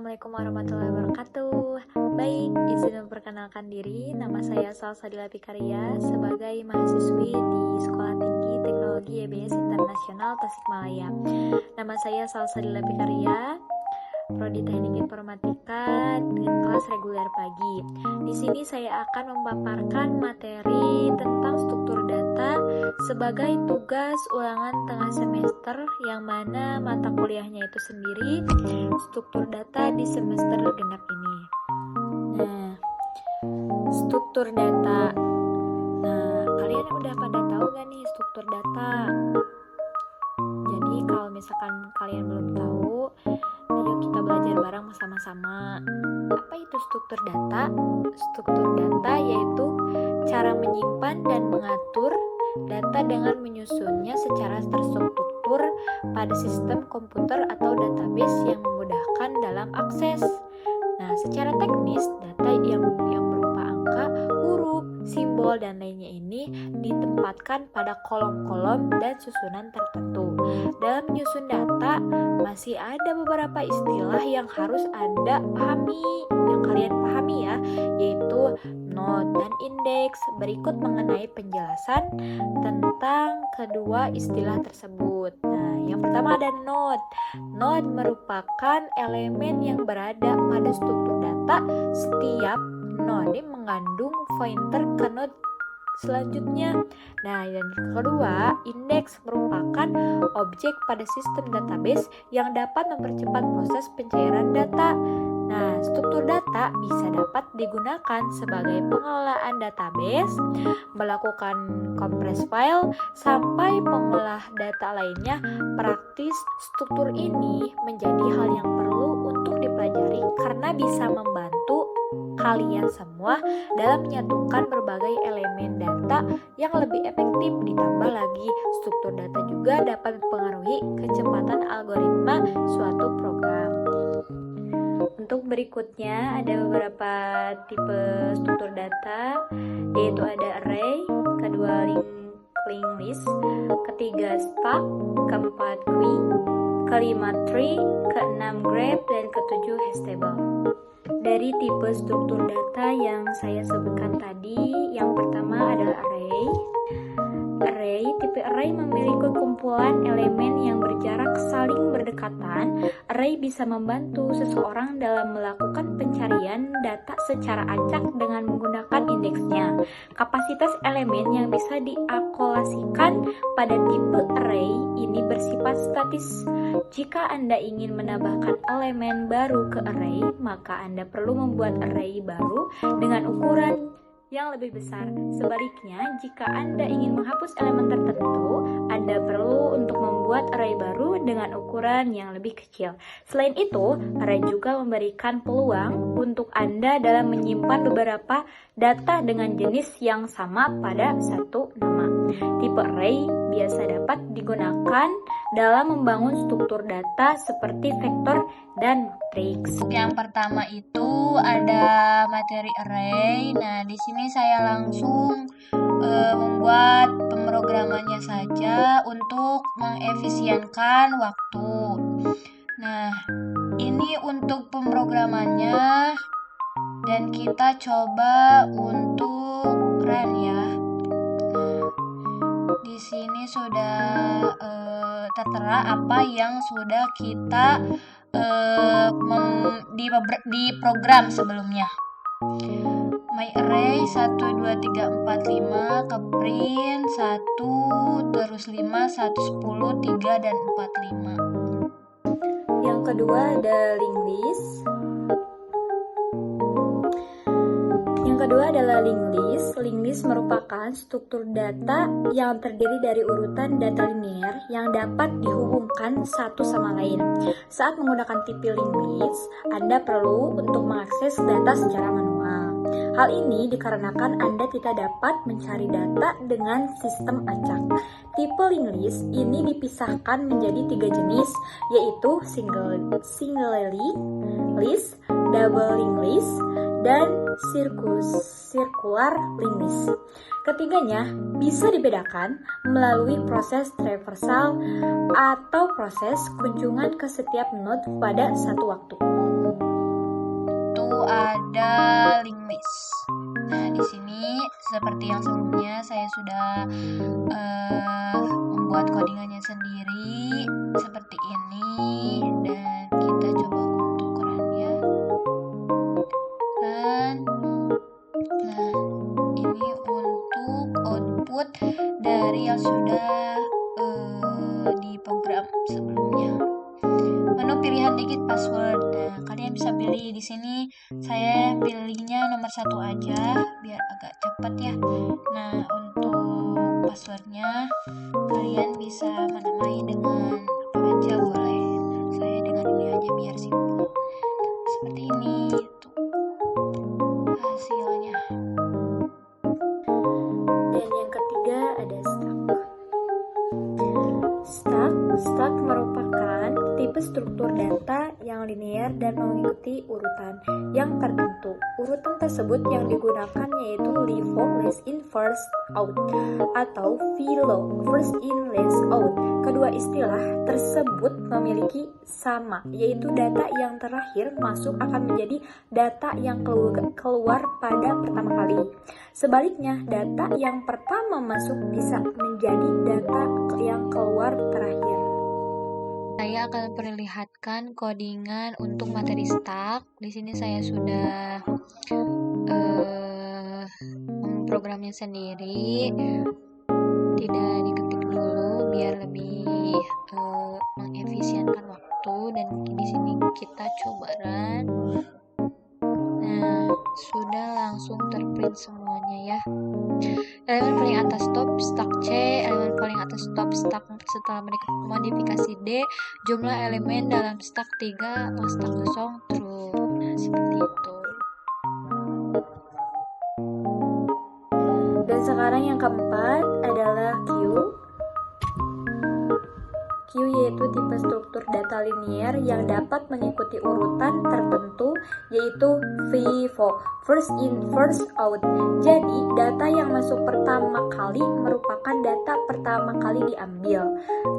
Assalamualaikum warahmatullahi wabarakatuh. Baik, izin memperkenalkan diri. Nama saya Salsadila Pikaria sebagai mahasiswi di Sekolah Tinggi Teknologi YBS Internasional Tasikmalaya. Nama saya Salsadila Pikaria, Prodi Teknik Informatika dengan kelas reguler pagi. Di sini saya akan memaparkan materi tentang struktur data sebagai tugas ulangan tengah semester, yang mana mata kuliahnya itu sendiri struktur data di semester genap ini. Nah, struktur data. Nah, kalian udah pada tahu gak nih struktur data? Jadi kalau misalkan kalian belum tahu, ayo kita belajar bareng sama-sama. Apa itu struktur data? Struktur data yaitu cara menyimpan dan mengatur data dengan menyusunnya secara terstruktur pada sistem komputer atau database yang memudahkan dalam akses. Nah, secara teknis, data yang berupa angka, huruf, simbol, dan lainnya ini ditempatkan pada kolom-kolom dan susunan tertentu. Dalam menyusun data, masih ada beberapa istilah yang harus Anda pahami, yang kalian pahami ya, yaitu node dan indeks. Berikut mengenai penjelasan tentang kedua istilah tersebut. Nah, yang pertama ada node. Node merupakan elemen yang berada pada struktur data. Setiap node mengandung pointer ke node selanjutnya. Nah, yang kedua, indeks merupakan objek pada sistem database yang dapat mempercepat proses pencairan data. Nah, struktur data bisa dapat digunakan sebagai pengelolaan database, melakukan kompres file, sampai pengolah data lainnya. Praktis, struktur ini menjadi hal yang perlu untuk dipelajari karena bisa membantu kalian semua dalam menyatukan berbagai elemen data yang lebih efektif. Ditambah lagi, struktur data juga dapat mempengaruhi kecepatan algoritma suatu program. Untuk berikutnya ada beberapa tipe struktur data, yaitu ada array, kedua linked list, ketiga stack, keempat queue, kelima tree, keenam graph, dan ketujuh hash table. Dari tipe struktur data yang saya sebutkan tadi, yang pertama adalah array. Tipe array memiliki kumpulan elemen yang berjarak saling berdekatan. Array bisa membantu seseorang dalam melakukan pencarian data secara acak dengan menggunakan indeksnya. Kapasitas elemen yang bisa diakolasikan pada tipe array ini bersifat statis. Jika Anda ingin menambahkan elemen baru ke array, maka Anda perlu membuat array baru dengan ukuran yang lebih besar. Sebaliknya, jika Anda ingin menghapus elemen tertentu, Anda perlu untuk membuat array baru dengan ukuran yang lebih kecil. Selain itu, array juga memberikan peluang untuk Anda dalam menyimpan beberapa data dengan jenis yang sama pada satu nama. Tipe array biasa dapat digunakan dalam membangun struktur data seperti vektor dan matriks. Yang pertama itu ada materi array. Nah, di sini saya langsung membuat pemrogramannya saja untuk mengefisienkan waktu. Nah, ini untuk pemrogramannya, dan kita coba untuk run ya. Di sini sudah tertera apa yang sudah kita di program sebelumnya. My array 1 2 3 4 5 ke print 1 terus 5 1 10 3 dan 4 5. Yang kedua ada linked list. Yang kedua adalah linked list. Linked list merupakan struktur data yang terdiri dari urutan data linear yang dapat dihubungkan satu sama lain. Saat menggunakan tipe linked list, Anda perlu untuk mengakses data secara manual. Hal ini dikarenakan Anda tidak dapat mencari data dengan sistem acak. Tipe linked list ini dipisahkan menjadi 3 jenis, yaitu single list, double linked list, dan circular linked list. Ketiganya bisa dibedakan melalui proses traversal atau proses kunjungan ke setiap node pada satu waktu. ada link list. Nah, di sini seperti yang sebelumnya saya sudah membuat codingannya sendiri seperti ini, dan kita coba untuk run-nya. Run. Nah, ini untuk output dari yang sudah diprogram sebelumnya. Menu pilihan digit password. Nah, kalian bisa pilih di sini. Saya pilihnya nomor 1 aja biar agak cepat ya. Nah, untuk passwordnya kalian bisa menamai dengan apa aja boleh. Saya dengan ini aja biar simple. Seperti ini tuh hasilnya. Dan yang ketiga ada stack. Stack merupakan tipe struktur data yang linear dan mengikuti urutan yang tertentu. Urutan tersebut yang digunakan yaitu LIFO, last in first out, atau FILO, first in last out. Kedua istilah tersebut memiliki sama, yaitu data yang terakhir masuk akan menjadi data yang keluar pada pertama kali. Sebaliknya, data yang pertama masuk bisa menjadi data yang keluar terakhir. Saya akan perlihatkan codingan untuk materi stack. Di sini saya sudah memprogramnya sendiri. Tidak diketik dulu biar lebih mengefisienkan waktu, dan di sini kita coba run. Nah, sudah langsung terprint semuanya ya. Elemen paling atas stop stack C, elemen paling atas stop stack setelah modifikasi D, jumlah elemen dalam stack 3, stack kosong true. Nah, seperti itu. Dan sekarang yang keempat adalah Q. Q yaitu tipe struktur data linear yang dapat mengikuti urutan tertentu, yaitu FIFO, first in first out. Jadi data yang masuk pertama kali merupakan data pertama kali diambil.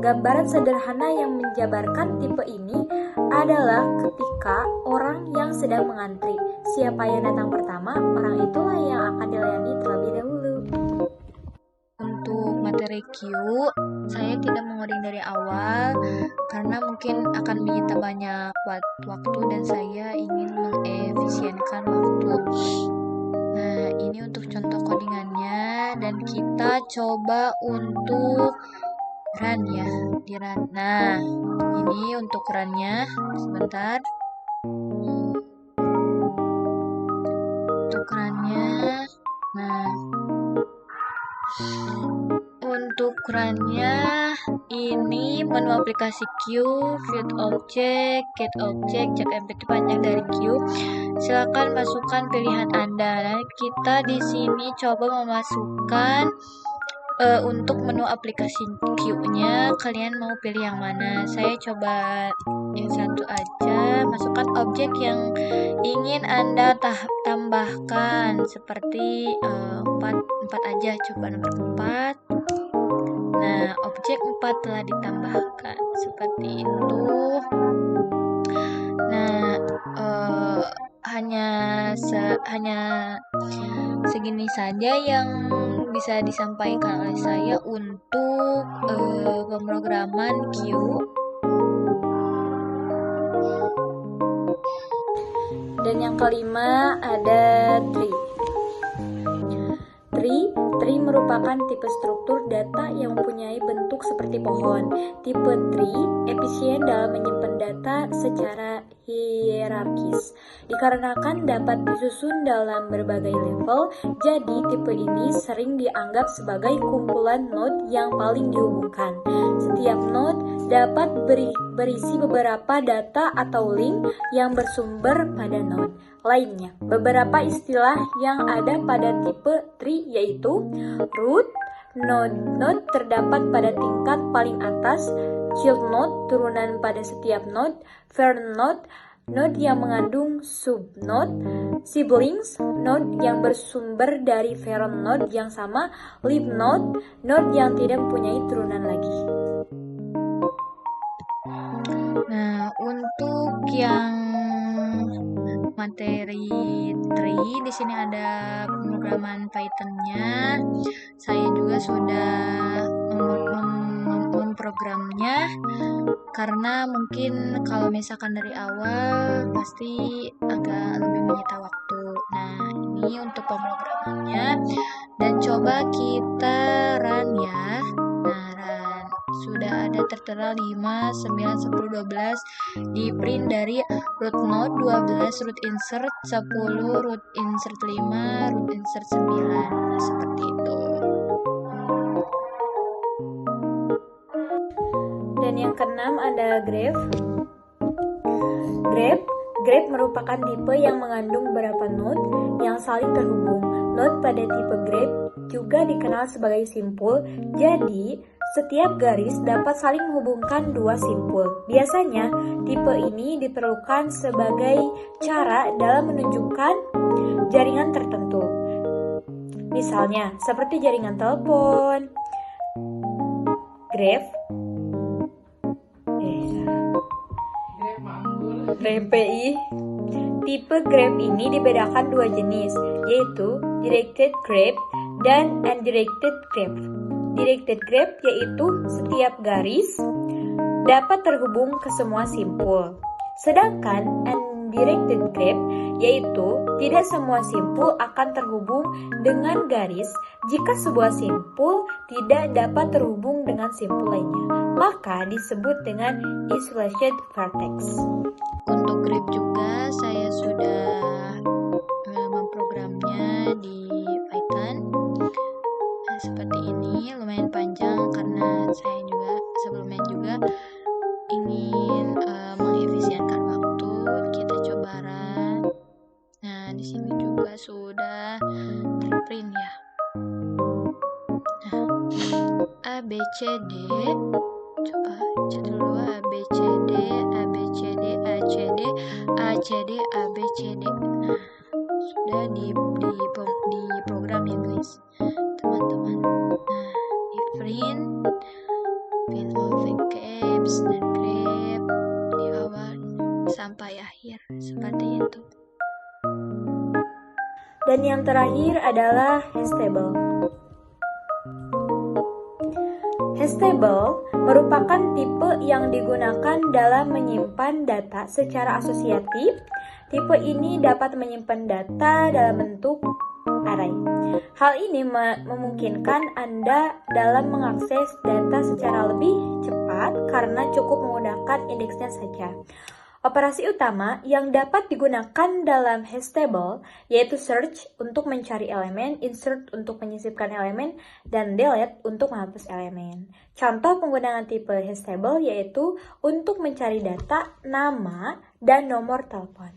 Gambaran sederhana yang menjabarkan tipe ini adalah ketika orang yang sedang mengantri. Siapa yang datang pertama, orang itulah yang akan dilayani terlebih dahulu. Untuk materi Q, saya tidak mengoding dari awal karena mungkin akan menyita banyak waktu dan saya ingin mengefisienkan waktu. Nah, ini untuk contoh codingannya, dan kita coba untuk run ya, di run. Nah, ini untuk runnya, sebentar. Untuk runnya, nah, untuk runnya ini menu aplikasi Q, create object, get object, check empty panjang dari Q. Silakan masukkan pilihan Anda. Nah, kita di sini coba memasukkan untuk menu aplikasi Q-nya, kalian mau pilih yang mana? Saya coba yang satu aja. Masukkan objek yang ingin Anda tambahkan, seperti 4 aja. Coba nomor 4. Nah, objek 4 telah ditambahkan seperti itu. Nah, hanya segini saja yang bisa disampaikan oleh saya untuk pemrograman Q. Dan yang kelima ada tree. Tree merupakan tipe struktur data yang mempunyai bentuk seperti pohon. Tipe tree efisien dalam menyimpan data secara hierarkis. Dikarenakan dapat disusun dalam berbagai level, jadi tipe ini sering dianggap sebagai kumpulan node yang paling dihubungkan. Setiap node dapat berisi beberapa data atau link yang bersumber pada node lainnya. Beberapa istilah yang ada pada tipe tree yaitu root, node terdapat pada tingkat paling atas, child node turunan pada setiap node, parent node yang mengandung subnode, siblings, node yang bersumber dari parent node yang sama, leaf node yang tidak mempunyai turunan lagi. Nah, untuk yang materi tree, di sini ada pemrograman Python-nya. Saya juga sudah memprogramnya karena mungkin kalau misalkan dari awal pasti agak lebih menyita waktu. Nah, ini untuk pemrogramannya dan coba kita run ya. Nah, run. Sudah ada tertera 5, 9, 10, 12 di print dari root node 12, root insert 10, root insert 5, root insert 9. Seperti itu. Dan yang keenam ada graph. Graph merupakan tipe yang mengandung beberapa node yang saling terhubung. Node pada tipe graph juga dikenal sebagai simpul, jadi setiap garis dapat saling menghubungkan dua simpul. Biasanya, tipe ini diperlukan sebagai cara dalam menunjukkan jaringan tertentu. Misalnya, seperti jaringan telepon, graph, GPI. Tipe graph ini dibedakan dua jenis, yaitu directed graph dan undirected graph. Directed graph yaitu setiap garis dapat terhubung ke semua simpul. Sedangkan undirected graph yaitu tidak semua simpul akan terhubung dengan garis jika sebuah simpul tidak dapat terhubung dengan simpul lainnya. Maka disebut dengan isolated vertex. Untuk graph juga saya sudah memprogramnya di Python. Nah, seperti ini, lumayan panjang karena saya juga sebelumnya juga ingin mengefisienkan waktu. Kita coba run. Nah, di sini juga sudah terprint ya. Nah, A B C D, coba cek dulu A B C D, A B C D, A C D, A C D, A B C D. Nah, sudah di program ya guys, teman-teman. Nah, di print of caps dan grep di awal sampai akhir seperti itu. Dan yang terakhir adalah hastable. Hastable merupakan tipe yang digunakan dalam menyimpan data secara asosiatif. Tipe ini dapat menyimpan data dalam bentuk array. Hal ini memungkinkan Anda dalam mengakses data secara lebih cepat karena cukup menggunakan indeksnya saja. Operasi utama yang dapat digunakan dalam hastable yaitu search untuk mencari elemen, insert untuk menyisipkan elemen, dan delete untuk menghapus elemen. Contoh penggunaan tipe hastable yaitu untuk mencari data, nama, dan nomor telepon.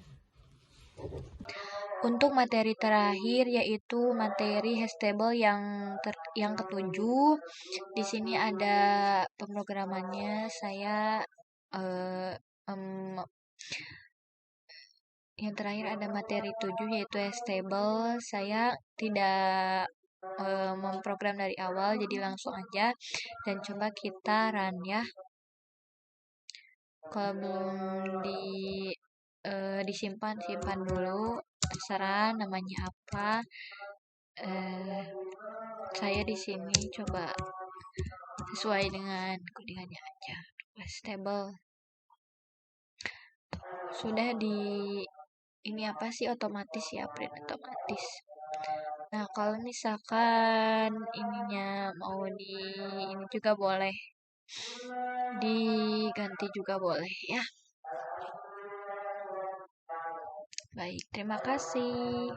Untuk materi terakhir yaitu materi hastable yang ketujuh. Di sini ada pemrogramannya. Saya yang terakhir ada materi 7 yaitu hastable. Saya tidak memprogram dari awal, jadi langsung aja dan coba kita run ya. Kalau belum disimpan dulu, terserah namanya apa. Saya di sini coba sesuai dengan codingannya aja. Stable. Sudah ini apa sih, otomatis ya, print otomatis. Nah, kalau misalkan ininya mau ini juga boleh, diganti juga boleh ya. Baik, terima kasih.